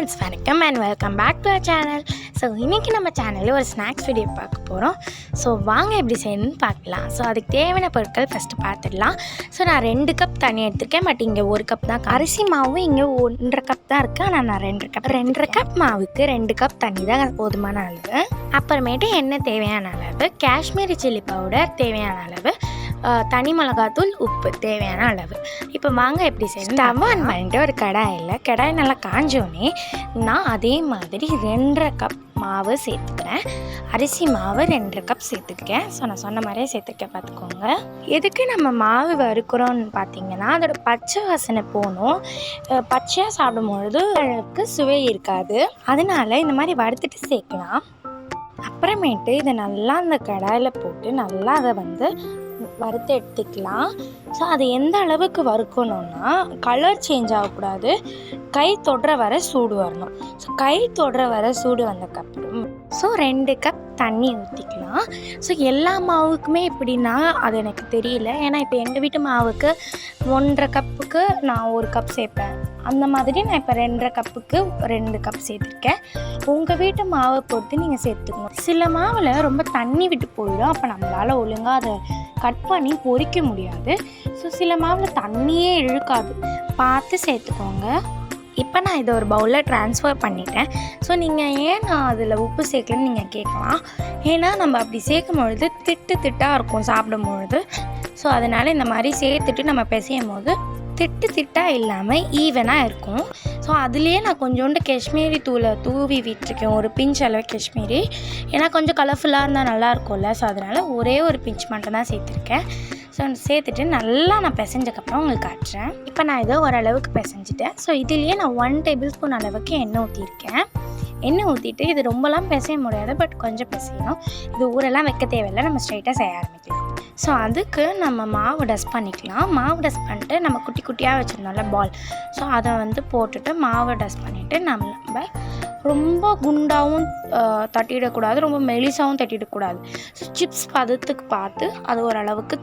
Friends வணக்கம் and welcome back to our channel. So இன்றைக்கி நம்ம சேனலில் ஒரு ஸ்நாக்ஸ் வீடியோ பார்க்க போகிறோம். ஸோ வாங்க எப்படி செய்யணும்னு பார்க்கலாம். ஸோ அதுக்கு தேவையான பொருட்கள் ஃபஸ்ட்டு பார்த்துடலாம். ஸோ நான் 2 கப் தண்ணி எடுத்துருக்கேன். பட் இங்கே 1 கப் தான் அரிசி மாவு, இங்கே 1.5 கப் தான் இருக்குது. ஆனால் நான் 2.5 கப் மாவுக்கு 2 கப் தண்ணி தான் போதுமான அளவு. அப்புறமேட்டு எண்ணெய் தேவையான அளவு, காஷ்மீரி சில்லி பவுடர் தேவையான அளவு, தனி மிளகாத்தூள், உப்பு தேவையான அளவு. இப்போ வாங்க எப்படி செய்யணும். ஸ்டவ் ஆன் பண்ணிட்டு ஒரு கடாய் நல்லா காஞ்சோடனே நான் அதே மாதிரி 2.5 கப் மாவு சேர்த்துக்கிறேன். அரிசி மாவு 2.5 கப் சேர்த்துருக்கேன். ஸோ நான் சொன்ன மாதிரியே சேர்த்துருக்கேன், பார்த்துக்கோங்க. எதுக்கு நம்ம மாவு வறுக்கிறோன்னு பார்த்தீங்கன்னா அதோட பச்சை வாசனை போகணும். பச்சையாக சாப்பிடும்பொழுது அளவுக்கு சுவை இருக்காது. அதனால இந்த மாதிரி வறுத்துட்டு சேர்க்கலாம். அப்புறமேட்டு இதை நல்லா அந்த கடாயில் போட்டு நல்லா அதை வறுத்து எடுத்துக்கலாம். ஸோ அது எந்த அளவுக்கு வறுக்கணும்னா கலர் சேஞ்ச் ஆகக்கூடாது, கை தொடுற வர சூடு வரணும். ஸோ கை தொடுற வர சூடு வந்ததுக்கப்புறம் 2 கப் தண்ணி ஊற்றிக்கலாம். ஸோ எல்லா மாவுக்குமே எப்படின்னா அது எனக்கு தெரியல. ஏன்னா இப்போ எங்கள் வீட்டு மாவுக்கு 1.5 கப்புக்கு நான் 1 கப் சேர்ப்பேன். அந்த மாதிரி நான் இப்போ 2.5 கப்புக்கு 2 கப் சேர்த்துருக்கேன். உங்கள் வீட்டு மாவை பொறுத்து நீங்கள் சேர்த்துக்கணும். சில மாவில் ரொம்ப தண்ணி விட்டு போயிடும். அப்போ நம்மளால் ஒழுங்காக அதை கட் பண்ணி பொரிக்க முடியாது. ஸோ சில மாவில் தண்ணியே இழுக்காது, பார்த்து சேர்த்துக்கோங்க. இப்போ நான் இதை ஒரு பவுலில் ட்ரான்ஸ்ஃபர் பண்ணிட்டேன். ஸோ நீங்கள் ஏன் நான் அதில் உப்பு சேர்க்கலன்னு நீங்கள் கேட்கலாம். ஏன்னா நம்ம அப்படி சேர்க்கும் பொழுது திட்டாக இருக்கும் சாப்பிடும்பொழுது. ஸோ அதனால் இந்த மாதிரி சேர்த்துட்டு நம்ம பிசையும் போது திட்டாக இல்லாமல் ஈவனாக இருக்கும். ஸோ அதுலேயே நான் கொஞ்சோண்டு காஷ்மீரி தூளை தூவி விட்டுருக்கேன், ஒரு பிஞ்ச் அளவு காஷ்மீரி. ஏன்னா கொஞ்சம் கலர்ஃபுல்லாக இருந்தால் நல்லாயிருக்கும்ல. ஸோ அதனால் ஒரே ஒரு பிஞ்ச் மட்டும் தான் சேர்த்துருக்கேன். ஸோ சேர்த்துட்டு நல்லா நான் பிசைஞ்சக்கப்புறம் உங்களுக்கு காட்டுறேன். இப்போ நான் இதை ஓரளவுக்கு பிசைஞ்சிட்டேன். ஸோ இதுலேயே நான் 1 டேபிள் ஸ்பூன் அளவுக்கு எண்ணெய் ஊற்றிருக்கேன். எண்ணெய் ஊற்றிட்டு இது ரொம்பலாம் பிசைய முடியாது, பட் கொஞ்சம் பிசையணும். இது ஊரெல்லாம் வைக்க தேவையில்லை, நம்ம ஸ்ட்ரைட்டாக செய்ய ஆரம்பிக்கலாம். ஸோ அதுக்கு நம்ம மாவு டஸ்ட் பண்ணிக்கலாம். மாவு டஸ்ட் பண்ணிட்டு நம்ம குட்டி குட்டியாக வச்சுருந்தோம்ல பால், ஸோ அதை போட்டுட்டு மாவை டஸ்ட் பண்ணிவிட்டு நம்ம ரொம்ப குண்டாகவும் தட்டிடக்கூடாது, ரொம்ப மெலிசாகவும் தட்டிடக்கூடாது. ஸோ சிப்ஸ் பதத்துக்கு பார்த்து அது ஓரளவுக்கு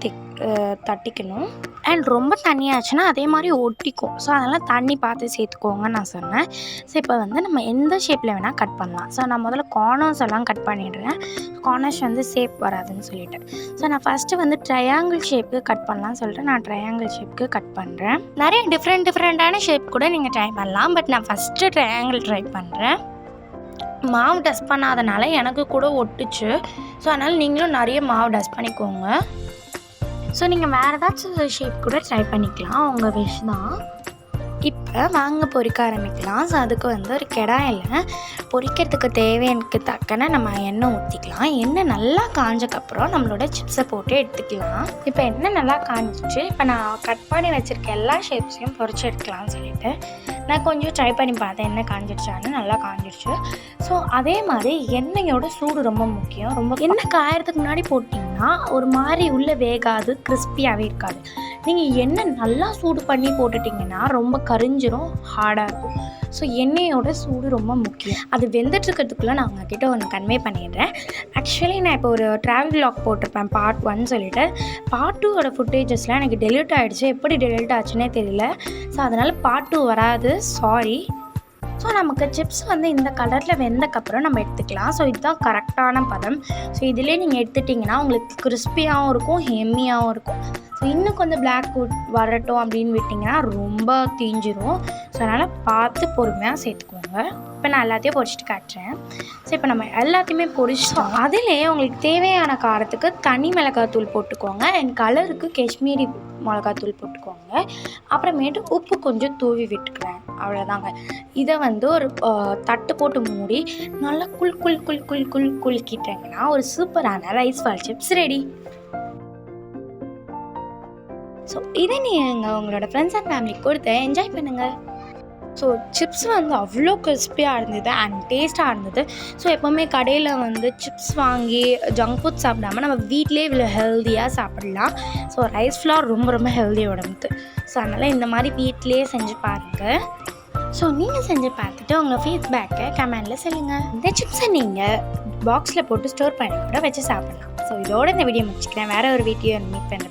தட்டிக்கணும். அண்ட் ரொம்ப தண்ணியாச்சுன்னா அதே மாதிரி ஒட்டிக்கும். ஸோ அதெல்லாம் தண்ணி பார்த்து சேர்த்துக்கோங்கன்னு நான் சொன்னேன். ஸோ இப்போ நம்ம எந்த ஷேப்பில் வேணால் கட் பண்ணலாம். ஸோ நான் முதல்ல கார்னர்ஸ் எல்லாம் கட் பண்ணிடுறேன். கார்னர்ஸ் ஷேப் வராதுன்னு சொல்லிட்டு. ஸோ நான் ஃபஸ்ட்டு ட்ரையாங்கிள் ஷேப்புக்கு கட் பண்ணலாம்னு சொல்லிட்டு நான் ட்ரையாங்கிள் ஷேப்புக்கு கட் பண்ணுறேன். நிறைய டிஃப்ரெண்ட்டான ஷேப் கூட நீங்கள் ட்ரை பண்ணலாம். பட் நான் ஃபஸ்ட்டு ட்ரையாங்கிள் ட்ரை பண்ணுறேன். மாவு டஸ்ட் பண்ணாதனால எனக்கு கூட ஒட்டுச்சு. ஸோ அதனால் நீங்களும் நிறைய மாவு டஸ்ட் பண்ணிக்கோங்க. ஸோ நீங்கள் வேறு ஏதாச்சும் ஷேப் கூட ட்ரை பண்ணிக்கலாம், உங்கள் விஷ் தான். இப்போ வாங்க பொரிக்க ஆரம்பிக்கலாம். ஸோ அதுக்கு ஒரு கடாயில் பொரிக்கிறதுக்கு தேவையானக்கு தக்கன நம்ம எண்ணெய் ஊற்றிக்கலாம். எண்ணெய் நல்லா காஞ்சக்கப்புறம் நம்மளோட சிப்ஸை போட்டு எடுத்துக்கலாம். இப்போ எண்ணெய் நல்லா காஞ்சிச்சு. இப்போ நான் கட் பண்ணி வச்சுருக்க எல்லா ஷேப்ஸையும் பொரிச்சு எடுக்கலாம்னு சொல்லிட்டு நான் கொஞ்சம் ட்ரை பண்ணி பார்த்தேன். எண்ணெய் காஞ்சிடுச்சான்னு. நல்லா காஞ்சிடுச்சு. ஸோ அதே மாதிரி எண்ணெயோட சூடு ரொம்ப முக்கியம். ரொம்ப எண்ணெய் காயறதுக்கு முன்னாடி போட்டிங்கன்னா ஒரு மாதிரி உள்ளே வேகாது, கிறிஸ்பியாகவே இருக்காது. நீங்கள் எண்ணெய் நல்லா சூடு பண்ணி போட்டுட்டிங்கன்னா ரொம்ப கரிஞ்சிரும், ஹார்டாக இருக்கும். ஸோ எண்ணெயோட சூடு ரொம்ப முக்கியம். அது வெந்துட்டுருக்கிறதுக்குள்ளே நான் உங்ககிட்ட ஒன்று கன்வே பண்ணிடுறேன். ஆக்சுவலி நான் இப்போ ஒரு ட்ராவல் விலாக் போட்டிருப்பேன் பார்ட் 1 சொல்லிவிட்டு. பார்ட் 2 ஃபுட்டேஜஸ்லாம் எனக்கு டெலிட் ஆகிடுச்சு. எப்படி டெலிட் ஆச்சுன்னே தெரியல. ஸோ அதனால் பார்ட் 2 வராது, சாரி. ஸோ நமக்கு சிப்ஸ் இந்த கலரில் வெந்தக்கப்புறம் நம்ம எடுத்துக்கலாம். ஸோ இதுதான் கரெக்டான பதம். ஸோ இதிலே நீங்கள் எடுத்துட்டிங்கன்னா உங்களுக்கு கிறிஸ்பியாகவும் இருக்கும், ஹெம்மியாகவும் இருக்கும். ஸோ இன்னும் கொஞ்சம் பிளாக் வரட்டும் அப்படின்னு விட்டிங்கன்னா ரொம்ப தீஞ்சிரும். ஸோ அதனால் பார்த்து பொறுமையாக சேர்த்துக்கோங்க. இப்போ நான் எல்லாத்தையும் பொரிச்சிட்டு காட்டுறேன். ஸோ இப்போ நம்ம எல்லாத்தையுமே பொரிச்சிட்டோம். அதிலே உங்களுக்கு தேவையான காரத்துக்கு தனி மிளகாத்தூள் போட்டுக்கோங்க. அண்ட் கலருக்கு காஷ்மீரி மிளகாத்தூள் போட்டுக்கோங்க. அப்புறமேட்டு உப்பு கொஞ்சம் தூவி விட்டுக்கிறேன், அவ்வளோதாங்க. இதை ஒரு தட்டு போட்டு மூடி நல்லா குலுக்கிட்டேங்கன்னா ஒரு சூப்பரான ரைஸ் பால் சிப்ஸ் ரெடி. ஸோ இதை நீங்கள் உங்களோட ஃப்ரெண்ட்ஸ் அண்ட் ஃபேமிலிக்கு கொடுத்து என்ஜாய் பண்ணுங்கள். ஸோ சிப்ஸ் அவ்வளோ கிறிஸ்பியாக இருந்தது அண்ட் டேஸ்ட்டாக இருந்தது. ஸோ எப்போவுமே கடையில் சிப்ஸ் வாங்கி ஜங்க் ஃபுட் சாப்பிடாமல் நம்ம வீட்டிலே இவ்வளோ ஹெல்த்தியாக சாப்பிடலாம். ஸோ ரைஸ் ஃப்ளார் ரொம்ப ரொம்ப ஹெல்தி உடம்புக்கு. ஸோ அதனால் இந்த மாதிரி வீட்டிலே செஞ்சு பாருங்கள். ஸோ நீங்கள் செஞ்சு பார்த்துட்டு உங்கள் ஃபீட்பேக்கை கமெண்டில் சொல்லுங்கள். இந்த சிப்ஸை நீங்கள் பாக்ஸில் போட்டு ஸ்டோர் பண்ணி கூட வச்சு சாப்பிட்லாம். ஸோ இதோட இந்த வீடியோ முடிச்சுக்கிறேன். வேறு ஒரு வீடியோ மீட் பண்ணுறேன்.